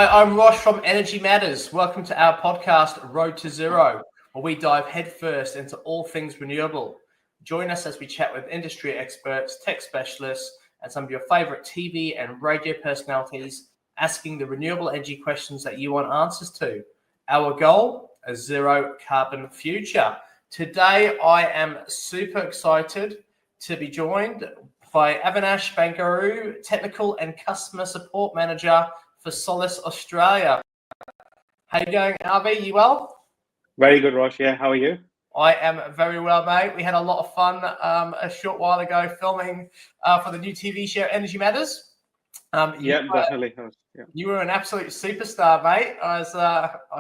Hi, I'm Rosh from Energy Matters. Welcome to our podcast, Road to Zero, where we dive headfirst into all things renewable. Join us as we chat with industry experts, tech specialists, and some of your favorite TV and radio personalities, asking the renewable energy questions that you want answers to. Our goal, a zero carbon future. Today, I am super excited to be joined by Avinash Bangaru, Technical and Customer Support Manager for Solis Australia. How you going, Avi? You well? Very good, Rosh. Yeah, how are you? I am very well, mate. We had a lot of fun a short while ago filming for the new TV show Energy Matters. Definitely. Yeah. You were an absolute superstar, mate. I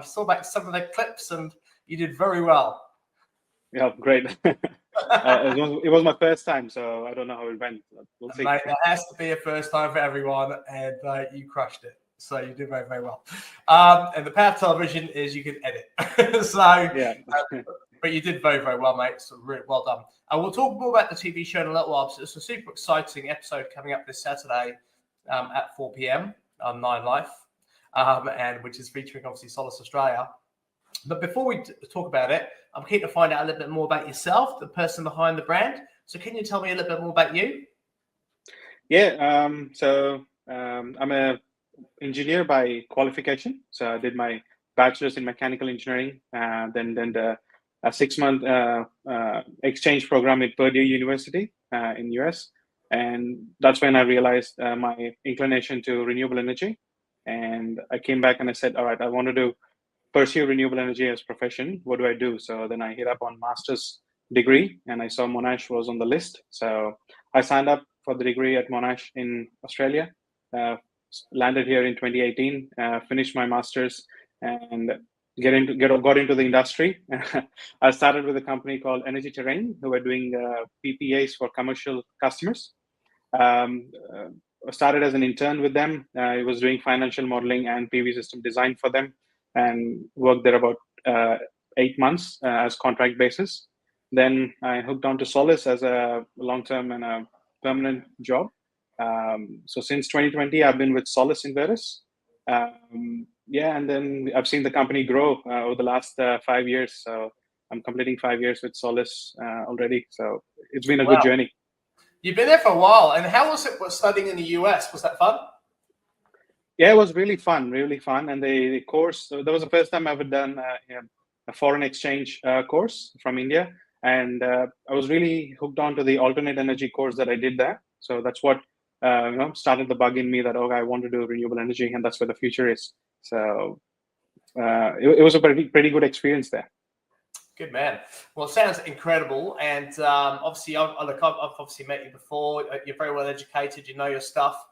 saw back some of the clips, and you did very well. Yeah, great. It was my first time, so I don't know how it went. We'll see. Mate, it has to be a first time for everyone, and you crushed it. So you did very, very well. And the power of television is you can edit. But you did very, very well, mate. So really well done. We'll talk more about the TV show in a little while. So it's a super exciting episode coming up this Saturday at 4 p.m. on 9 Life, and which is featuring obviously Solis Australia. But before we talk about it, I'm keen to find out a little bit more about yourself, the person behind the brand. So can you tell me a little bit more about you? Yeah. I'm a engineer by qualification. So I did my bachelor's in mechanical engineering, then the 6-month exchange program at Purdue University in US, and that's when I realized my inclination to renewable energy. And I came back and I said, all right, I wanted to pursue renewable energy as profession. What do I do? So then I hit up on master's degree, and I saw Monash was on the list. So I signed up for the degree at Monash in Australia. Landed here in 2018. Finished my master's and got into the industry. I started with a company called Energy Terrain, who were doing PPAs for commercial customers. I started as an intern with them. I was doing financial modeling and PV system design for them, and worked there about 8 months as contract basis. Then I hooked on to Solis as a long-term and a permanent job. So since 2020, I've been with Solis Inverters. And then I've seen the company grow over the last 5 years. So I'm completing 5 years with Solis already. So it's been a good journey. You've been there for a while. And how was it studying in the US? Was that fun? Yeah, it was really fun. And the course, so that was the first time I've ever done a foreign exchange course from India. And I was really hooked on to the alternate energy course that I did there. So that's what started the bug in me that, I want to do renewable energy, and that's where the future is. So it was a pretty good experience there. Good man. Well, it sounds incredible. And obviously, I've obviously met you before. You're very well educated. You know your stuff.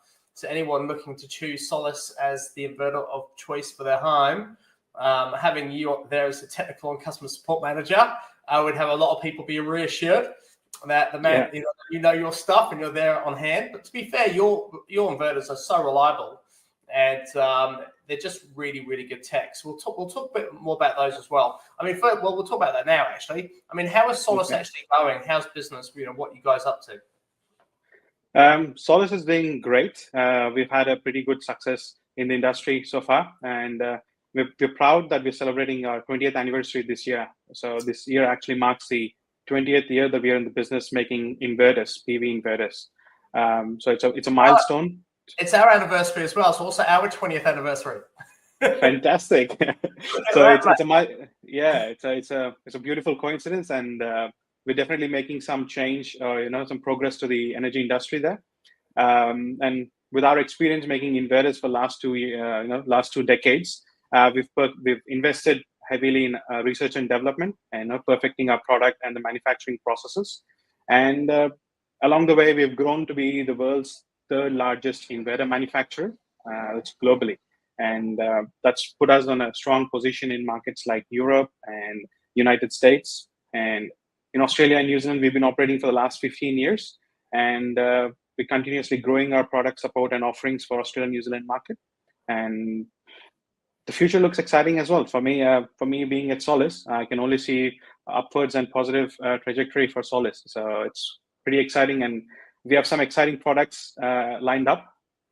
To anyone looking to choose Solis as the inverter of choice for their home, having you up there as a technical and customer support manager, I would have a lot of people be reassured that the man, you know your stuff and you're there on hand. But to be fair, your inverters are so reliable, and they're just really, really good tech. So we'll talk a bit more about those as well. I mean, we'll talk about that now. Actually, I mean, how is Solis actually going? How's business? What you guys up to? Solis is doing great. We've had a pretty good success in the industry so far, and we're proud that we're celebrating our 20th anniversary this year. So this year actually marks the 20th year that we are in the business making inverters, PV inverters. So it's a milestone. It's our anniversary as well. It's also our 20th anniversary. Fantastic. So it's a beautiful coincidence, and we're definitely making some change, some progress to the energy industry there. And with our experience making inverters for last 2 decades, we've invested heavily in research and development and perfecting our product and the manufacturing processes. And along the way, we've grown to be the world's 3rd largest inverter manufacturer, globally. And that's put us on a strong position in markets like Europe and United States. And in Australia and New Zealand, we've been operating for the last 15 years. And we're continuously growing our product support and offerings for Australia and New Zealand market. And the future looks exciting as well. For me being at Solis, I can only see upwards and positive trajectory for Solis. So it's pretty exciting, and we have some exciting products lined up.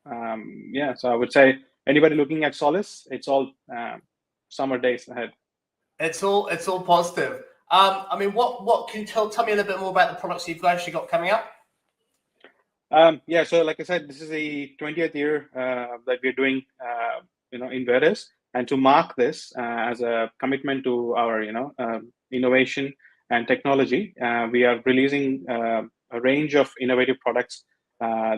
So I would say anybody looking at Solis, it's all summer days ahead. It's all positive. I mean, what can you tell me a little bit more about the products you've actually got coming up? Yeah, so like I said, this is the 20th year that we're doing inverters, and to mark this as a commitment to our innovation and technology, we are releasing a range of innovative products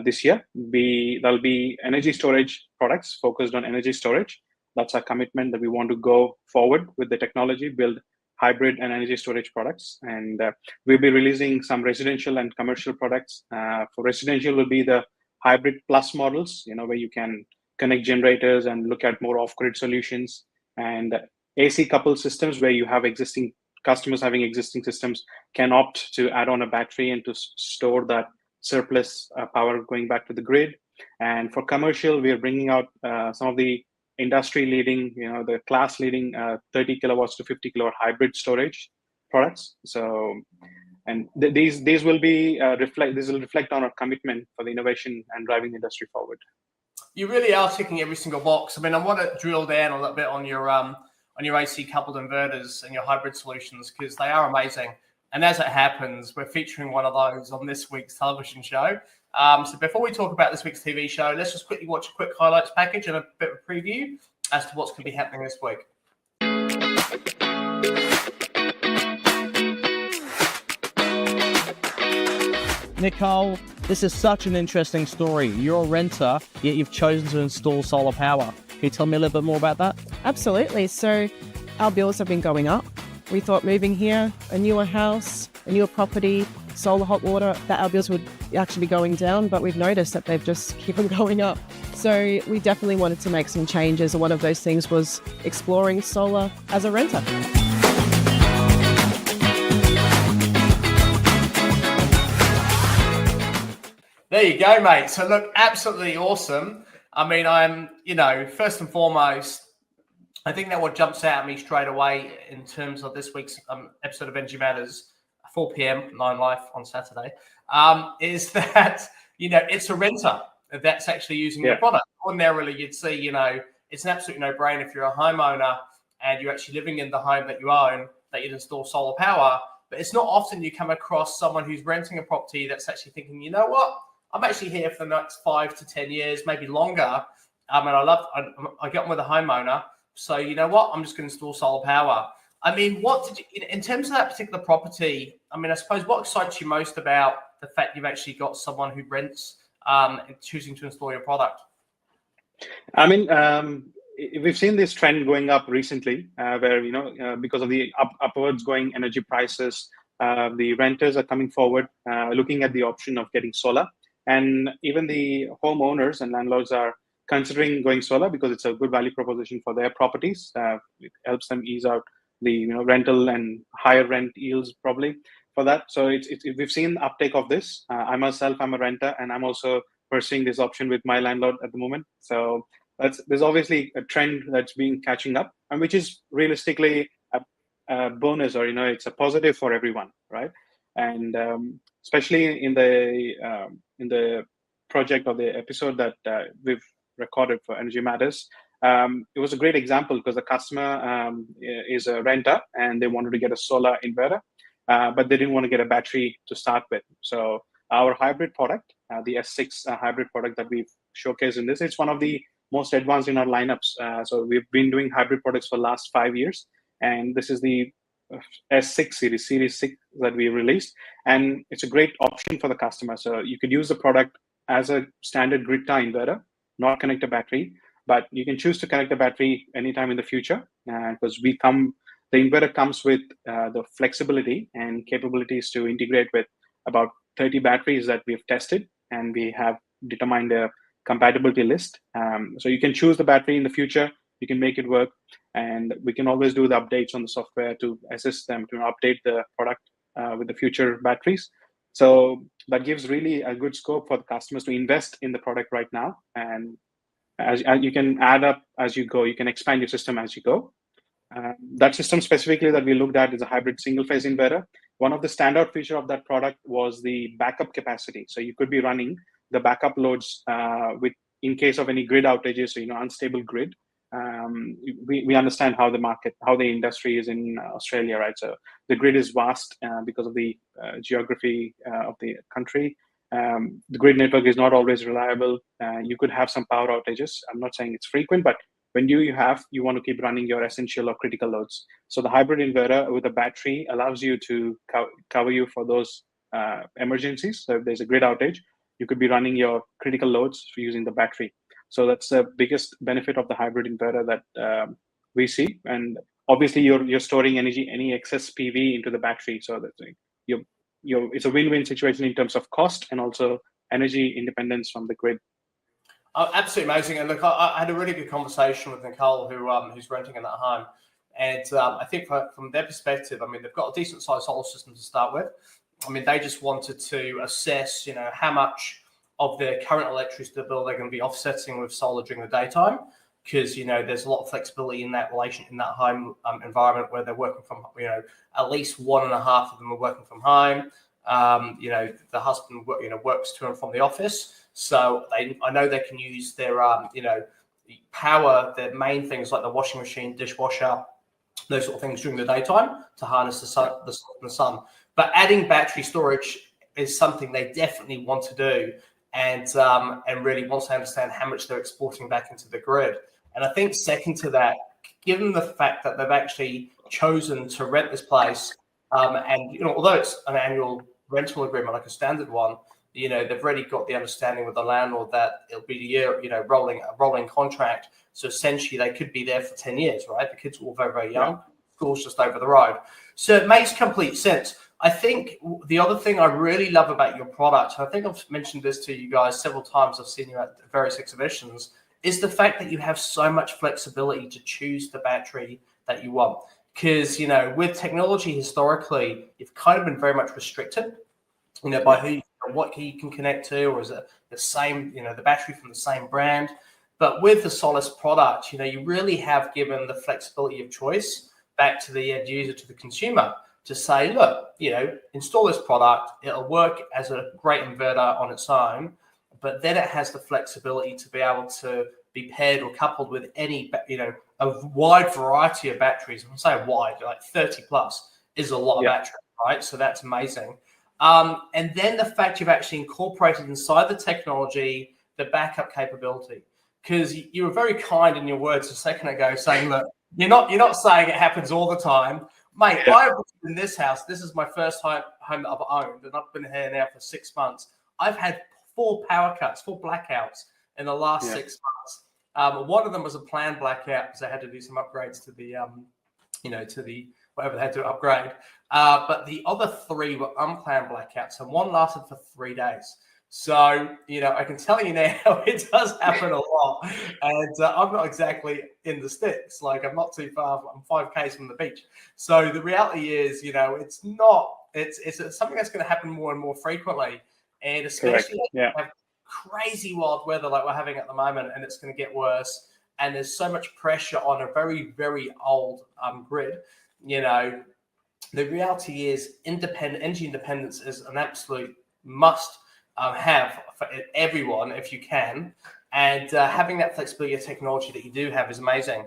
this year. There'll be energy storage products focused on energy storage. That's our commitment, that we want to go forward with the technology, build hybrid and energy storage products. And we'll be releasing some residential and commercial products. For residential will be the hybrid plus models, where you can connect generators and look at more off-grid solutions, and AC coupled systems where you have existing customers having existing systems can opt to add on a battery and to store that surplus power going back to the grid. And for commercial, we are bringing out some of the industry leading, the class leading 30 kilowatts to 50 kilowatt hybrid storage products. So, and these will be reflect on our commitment for the innovation and driving the industry forward. You really are ticking every single box. I mean, I want to drill down a little bit on your AC coupled inverters and your hybrid solutions, because they are amazing. And as it happens, we're featuring one of those on this week's television show. So before we talk about this week's TV show, let's just quickly watch a quick highlights package and a bit of a preview as to what's going to be happening this week. Nicole, this is such an interesting story. You're a renter, yet you've chosen to install solar power. Can you tell me a little bit more about that? Absolutely. So our bills have been going up. We thought moving here, a newer house, a newer property, solar hot water, that our bills would actually be going down, but we've noticed that they've just keep on going up. So we definitely wanted to make some changes, and one of those things was exploring solar as a renter. There you go, mate. So look, absolutely awesome. I mean, I'm, first and foremost, I think that what jumps out at me straight away in terms of this week's episode of Energy Matters, 4 p.m. 9 Live on Saturday, is that, it's a renter that's actually using your product. Ordinarily, you'd see, it's an absolute no-brainer if you're a homeowner and you're actually living in the home that you own, that you'd install solar power. But it's not often you come across someone who's renting a property that's actually thinking, you know what, I'm actually here for the next 5 to 10 years, maybe longer. And I get on with a homeowner. So you know what, I'm just going to install solar power. I mean, in terms of that particular property, I mean, I suppose what excites you most about the fact you've actually got someone who rents and choosing to install your product? I mean, we've seen this trend going up recently, where because of the upwards going energy prices, the renters are coming forward, looking at the option of getting solar, and even the homeowners and landlords are considering going solar because it's a good value proposition for their properties. It helps them ease out the rental and higher rent yields probably for that. So we've seen uptake of this. I myself, I'm a renter, and I'm also pursuing this option with my landlord at the moment. So there's obviously a trend that's been catching up, and which is realistically a bonus, or it's a positive for everyone, right? And especially in the project or the episode that we've recorded for Energy Matters, it was a great example because the customer is a renter and they wanted to get a solar inverter, but they didn't want to get a battery to start with. So our hybrid product, the S6 hybrid product that we've showcased in this, it's one of the most advanced in our lineups. So we've been doing hybrid products for the last 5 years, and this is the S6 series 6 that we released, and it's a great option for the customer. So you could use the product as a standard grid tie inverter, not connect a battery, but you can choose to connect a battery anytime in the future, because the inverter comes with the flexibility and capabilities to integrate with about 30 batteries that we've tested, and we have determined a compatibility list. So you can choose the battery in the future, you can make it work, and we can always do the updates on the software to assist them to update the product with the future batteries. So that gives really a good scope for the customers to invest in the product right now. And as you can add up as you go, you can expand your system as you go. That system specifically that we looked at is a hybrid single phase inverter. One of the standout feature of that product was the backup capacity. So you could be running the backup loads with in case of any grid outages, so unstable grid. We understand how the industry is in Australia, right? So the grid is vast because of the geography of the country. The grid network is not always reliable. You could have some power outages. I'm not saying it's frequent, but when you want to keep running your essential or critical loads. So the hybrid inverter with a battery allows you to cover you for those emergencies. So if there's a grid outage, you could be running your critical loads using the battery. So that's the biggest benefit of the hybrid inverter that we see. And obviously, you're storing any excess PV into the battery, so that it's a win-win situation in terms of cost and also energy independence from the grid. Oh, absolutely amazing. And look, I had a really good conversation with Nicole, who's renting in that home. And I think from their perspective, I mean, they've got a decent sized solar system to start with. I mean, they just wanted to assess, how much of their current electricity bill they're going to be offsetting with solar during the daytime, because there's a lot of flexibility in that home environment where they're working from, at least 1.5 of them are working from home. The husband works to and from the office, so I know they can use their power, their main things like the washing machine, dishwasher, those sort of things during the daytime to harness the sun. But adding battery storage is something they definitely want to do, and really wants to understand how much they're exporting back into the grid. And I think second to that, given the fact that they've actually chosen to rent this place, and although it's an annual rental agreement like a standard one, they've already got the understanding with the landlord that it'll be a year, rolling contract. So essentially, they could be there for 10 years, right? The kids are all very, very young. School's just over the road, so it makes complete sense. I think the other thing I really love about your product, I think I've mentioned this to you guys several times, I've seen you at various exhibitions, is the fact that you have so much flexibility to choose the battery that you want. Because, with technology historically, you've kind of been very much restricted, by what you can connect to, or is it the same, the battery from the same brand. But with the Solis product, you really have given the flexibility of choice back to the end user, to the consumer, to say, look, install this product, it'll work as a great inverter on its own, but then it has the flexibility to be able to be paired or coupled with any, a wide variety of batteries. When I say wide, like 30 plus is a lot of battery, right? So that's amazing. And then the fact you've actually incorporated inside the technology, the backup capability, because you were very kind in your words a second ago saying, look, you're not saying it happens all the time. Mate, I've lived in this house. This is my first home that I've owned, and I've been here now for 6 months. I've had 4 power cuts, 4 blackouts in the last 6 months. One of them was a planned blackout because I had to do some upgrades to the, to the whatever they had to upgrade. But the other 3 were unplanned blackouts, and one lasted for 3 days. So, I can tell you now, it does happen a lot. And I'm not exactly in the sticks. Like, I'm not too far. I'm 5 Ks from the beach. So the reality is, it's something that's going to happen more and more frequently. And especially if you have crazy wild weather like we're having at the moment, and it's going to get worse. And there's so much pressure on a very, very old grid. The reality is energy independence is an absolute must have for everyone if you can, and having that flexibility of technology that you do have is amazing.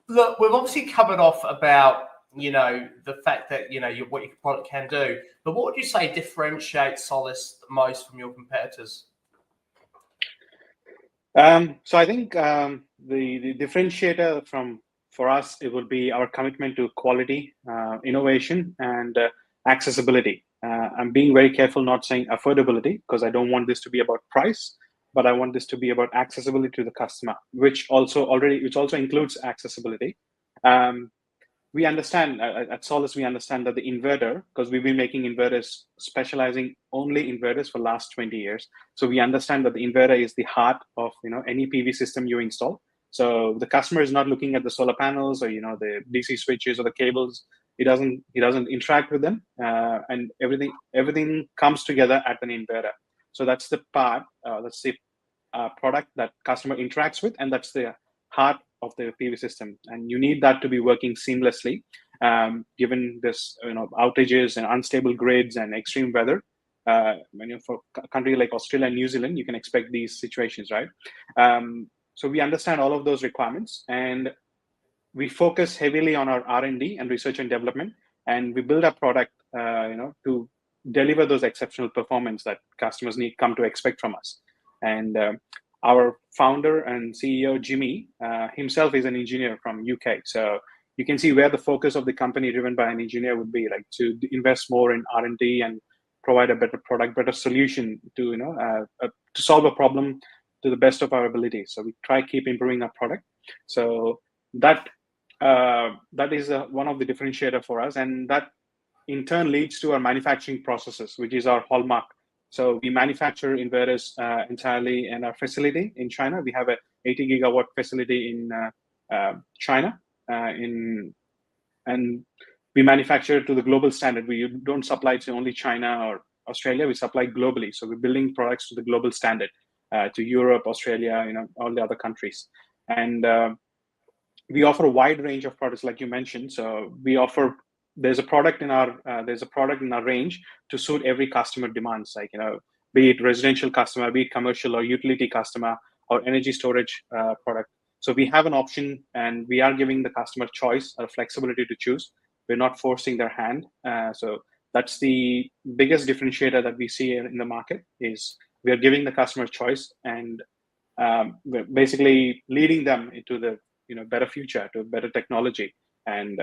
Look, we've obviously covered off about the fact that what your product can do, but what would you say differentiates Solis the most from your competitors? So I think the differentiator for us, it would be our commitment to quality, innovation, and accessibility. I'm being very careful not saying affordability, because I don't want this to be about price, but I want this to be about accessibility to the customer, which also includes accessibility. We understand at Solis, we understand that the inverter, because we've been making inverters, specializing only inverters for last 20 years. So we understand that the inverter is the heart of any PV system you install. So the customer is not looking at the solar panels or the DC switches or the cables. He doesn't interact with them, and everything comes together at an inverter. So that's the part, that's the product that customer interacts with, and that's the heart of the PV system. And you need that to be working seamlessly, given this outages and unstable grids and extreme weather. for a country like Australia and New Zealand, you can expect these situations, right? So we understand all of those requirements, and we focus heavily on our R&D and research and development, and we build a product, to deliver those exceptional performance that customers come to expect from us. And our founder and CEO, Jimmy, himself is an engineer from UK. So you can see where the focus of the company driven by an engineer would be, like to invest more in R&D and provide a better product, better solution to, to solve a problem to the best of our ability. So we try keep improving our product. So that is one of the differentiator for us, and that in turn leads to our manufacturing processes, which is our hallmark. So we manufacture inverters entirely in our facility in China. We have a 80 gigawatt facility in China, and we manufacture to the global standard. We don't supply to only China or Australia. We supply globally. So we're building products to the global standard, to Europe, Australia, all the other countries. And we offer a wide range of products, like you mentioned. So there's a product in our range to suit every customer demands, like, be it residential customer, be it commercial or utility customer, or energy storage product. So we have an option, and we are giving the customer choice or flexibility to choose. We're not forcing their hand. So that's the biggest differentiator that we see in the market, is we are giving the customer choice, and we're basically leading them into the better future, to better technology. And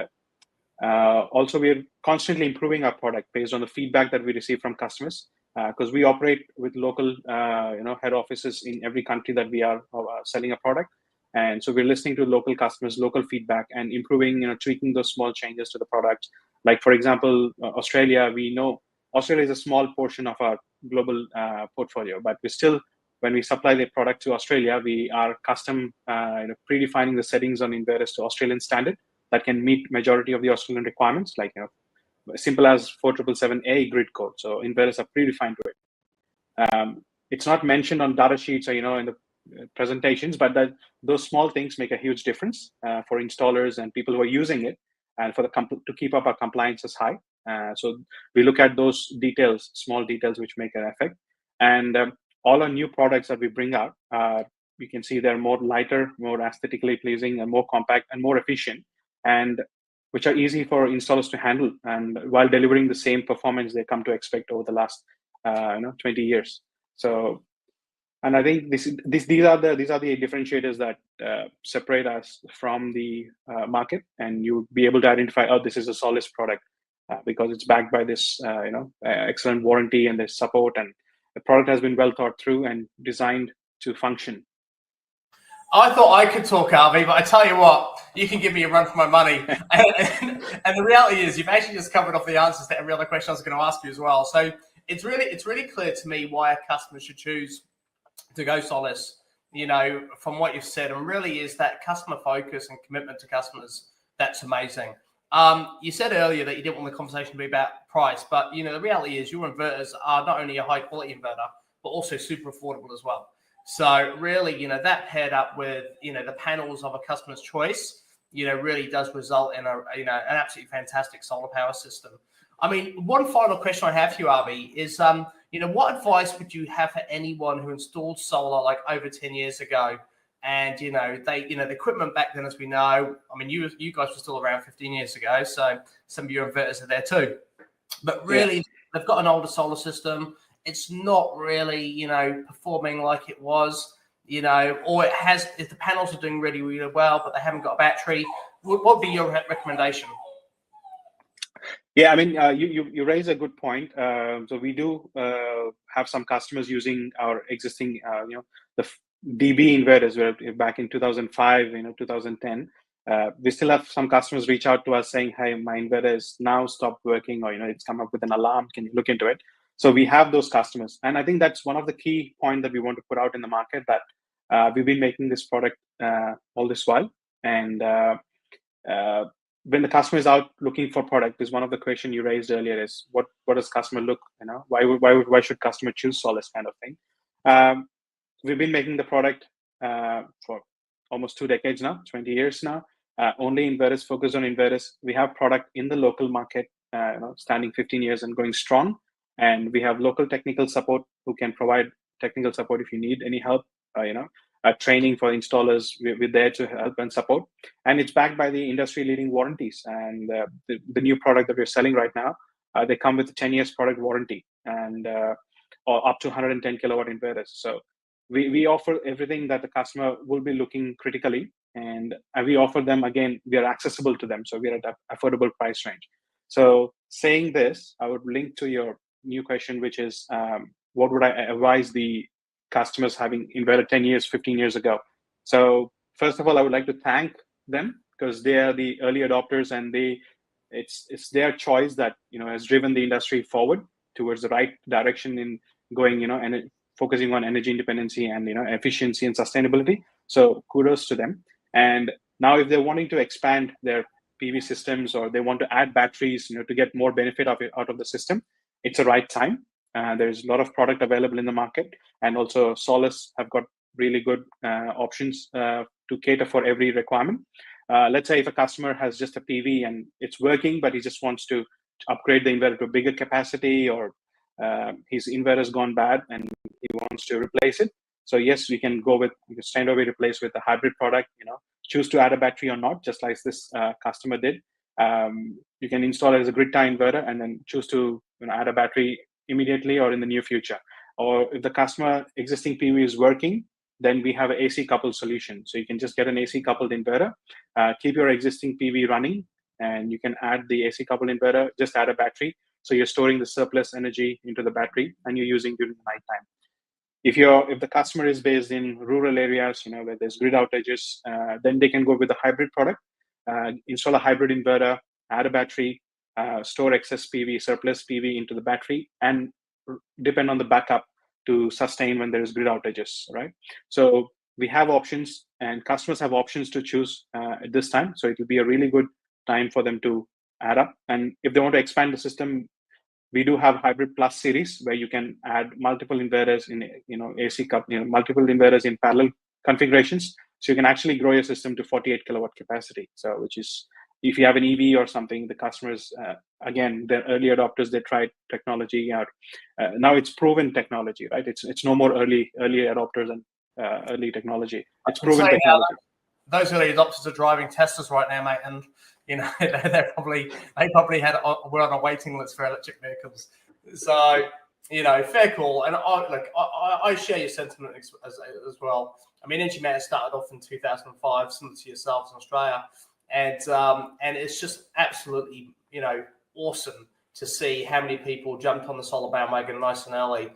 also, we're constantly improving our product based on the feedback that we receive from customers, because we operate with local head offices in every country that we are selling a product. And so we're listening to local customers, local feedback, and improving, tweaking those small changes to the product. Like, for example, Australia, we know Australia is a small portion of our global portfolio, but we still, when we supply the product to Australia, we are custom predefining the settings on inverters to Australian standard that can meet majority of the Australian requirements, like simple as 4777A grid code. So inverters are predefined to it. It's not mentioned on data sheets or in the presentations, but those small things make a huge difference for installers and people who are using it, and for to keep up our compliance is high. So we look at those details, small details, which make an effect. And all our new products that we bring out, you can see they're more lighter, more aesthetically pleasing, and more compact and more efficient, and which are easy for installers to handle, and while delivering the same performance they come to expect over the last 20 years. So, and I think these are the differentiators that separate us from the market, and you'll be able to identify, oh, this is a Solis product because it's backed by this excellent warranty and this support, and the product has been well thought through and designed to function. I thought I could talk, Avi, but I tell you what, you can give me a run for my money. and the reality is, you've actually just covered off the answers to every other question I was going to ask you as well. So it's really clear to me why a customer should choose to go Solis, from what you've said, and really is that customer focus and commitment to customers. That's amazing. You said earlier that you didn't want the conversation to be about price, but the reality is your inverters are not only a high quality inverter, but also super affordable as well. So really, that paired up with, the panels of a customer's choice, really does result in an absolutely fantastic solar power system. I mean, one final question I have for you, Avi, is, what advice would you have for anyone who installed solar like over 10 years ago? And, the equipment back then, as we know, I mean, you guys were still around 15 years ago, so some of your inverters are there too. But really, they've got an older solar system. It's not really, performing like it was, or it has, if the panels are doing really, really well, but they haven't got a battery. What would be your recommendation? Yeah, I mean, you raise a good point. So we do have some customers using our existing, the DB inverters were back in 2005, 2010. We still have some customers reach out to us saying, hey, my inverter has now stopped working, or, it's come up with an alarm. Can you look into it? So we have those customers. And I think that's one of the key points that we want to put out in the market, that we've been making this product all this while. And when the customer is out looking for product, is one of the questions you raised earlier, is what does customer look, why should customer choose Solis, kind of thing. We've been making the product for almost 2 decades now, 20 years now. Only inverters, focus on inverters. We have product in the local market, standing 15 years and going strong. and we have local technical support who can provide technical support if you need any help. Training for installers, we're there to help and support. And it's backed by the industry-leading warranties. And the new product that we're selling right now, they come with a 10 years product warranty and or up to 110 kilowatt inverters. So we offer everything that the customer will be looking critically, and we offer them, again, we are accessible to them. So we're at an affordable price range. So saying this, I would link to your new question, which is what would I advise the customers having inverted 10 years, 15 years ago? So first of all, I would like to thank them because they are the early adopters, and it's their choice that has driven the industry forward towards the right direction in going and focusing on energy independency and efficiency and sustainability. So kudos to them. And now if they're wanting to expand their PV systems, or they want to add batteries to get more benefit out of the system, it's the right time. There's a lot of product available in the market, and also Solis have got really good options to cater for every requirement. Let's say if a customer has just a PV and it's working, but he just wants to upgrade the inverter to a bigger capacity, or his inverter's gone bad and he wants to replace it. So yes, we can straight away replace with a hybrid product, choose to add a battery or not, just like this customer did. You can install it as a grid tie inverter and then choose to add a battery immediately or in the near future. Or if the customer existing PV is working, then we have an AC coupled solution. So you can just get an AC coupled inverter, keep your existing PV running, and you can add the AC coupled inverter, just add a battery. So you're storing the surplus energy into the battery and you're using during the nighttime. If the customer is based in rural areas, where there's grid outages, then they can go with a hybrid product, install a hybrid inverter, add a battery, store excess PV, surplus PV into the battery, and depend on the backup to sustain when there's grid outages, right? So we have options, and customers have options to choose at this time. So it will be a really good time for them to add up. And if they want to expand the system, we do have Hybrid Plus series where you can add multiple inverters in AC multiple inverters in parallel configurations. So you can actually grow your system to 48 kilowatt capacity. So which is, if you have an EV or something, the customers, again, they're early adopters, they tried technology out. Now it's proven technology, right? It's no more early adopters and early technology. It's proven technology. Those early adopters are driving Teslas right now, mate, and they probably were on a waiting list for electric vehicles. So fair call. And I share your sentiment as well. I mean, Energy Matters started off in 2005, similar to yourselves in Australia, and it's just absolutely awesome to see how many people jumped on the solar bandwagon nice and early.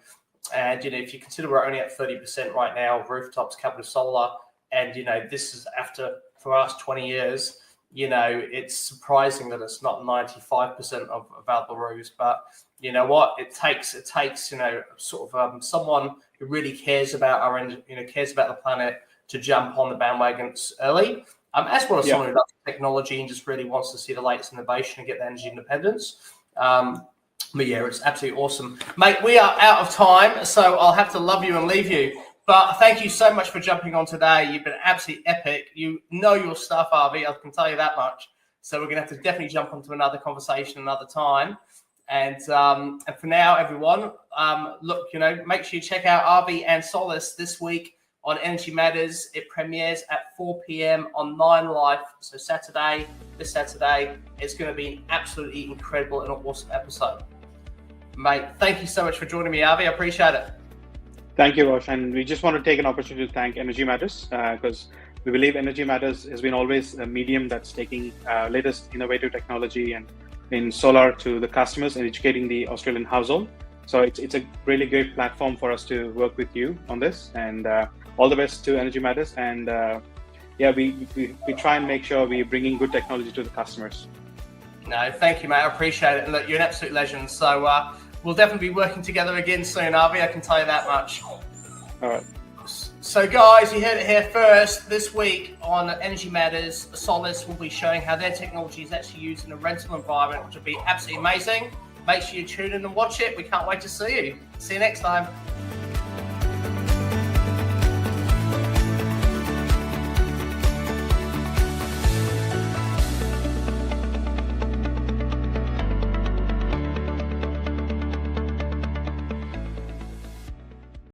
And if you consider we're only at 30% right now of rooftops covered with solar, and this is after, for us, 20 years. It's surprising that it's not 95% of available roofs, but you know what? It takes someone who really cares about our cares about the planet to jump on the bandwagon early. As well as someone who loves technology and just really wants to see the latest innovation and get the energy independence. But yeah, it's absolutely awesome, mate. We are out of time, so I'll have to love you and leave you. But thank you so much for jumping on today. You've been absolutely epic. You know your stuff, Avi. I can tell you that much. So we're going to have to definitely jump onto another conversation another time. And for now, everyone, look, make sure you check out Avi and Solis this week on Energy Matters. It premieres at 4 p.m. on 9 Live. So this Saturday, it's going to be an absolutely incredible and awesome episode. Mate, thank you so much for joining me, Avi. I appreciate it. Thank you, Rosh. And we just want to take an opportunity to thank Energy Matters because we believe Energy Matters has been always a medium that's taking latest innovative technology and in solar to the customers and educating the Australian household. So it's a really great platform for us to work with you on this. And all the best to Energy Matters. And we try and make sure we're bringing good technology to the customers. No, thank you, mate. I appreciate it. And look, you're an absolute legend. So we'll definitely be working together again soon, Avi. I can tell you that much. All right. So, guys, you heard it here first. This week on Energy Matters, Solis will be showing how their technology is actually used in a rental environment, which will be absolutely amazing. Make sure you tune in and watch it. We can't wait to see you. See you next time.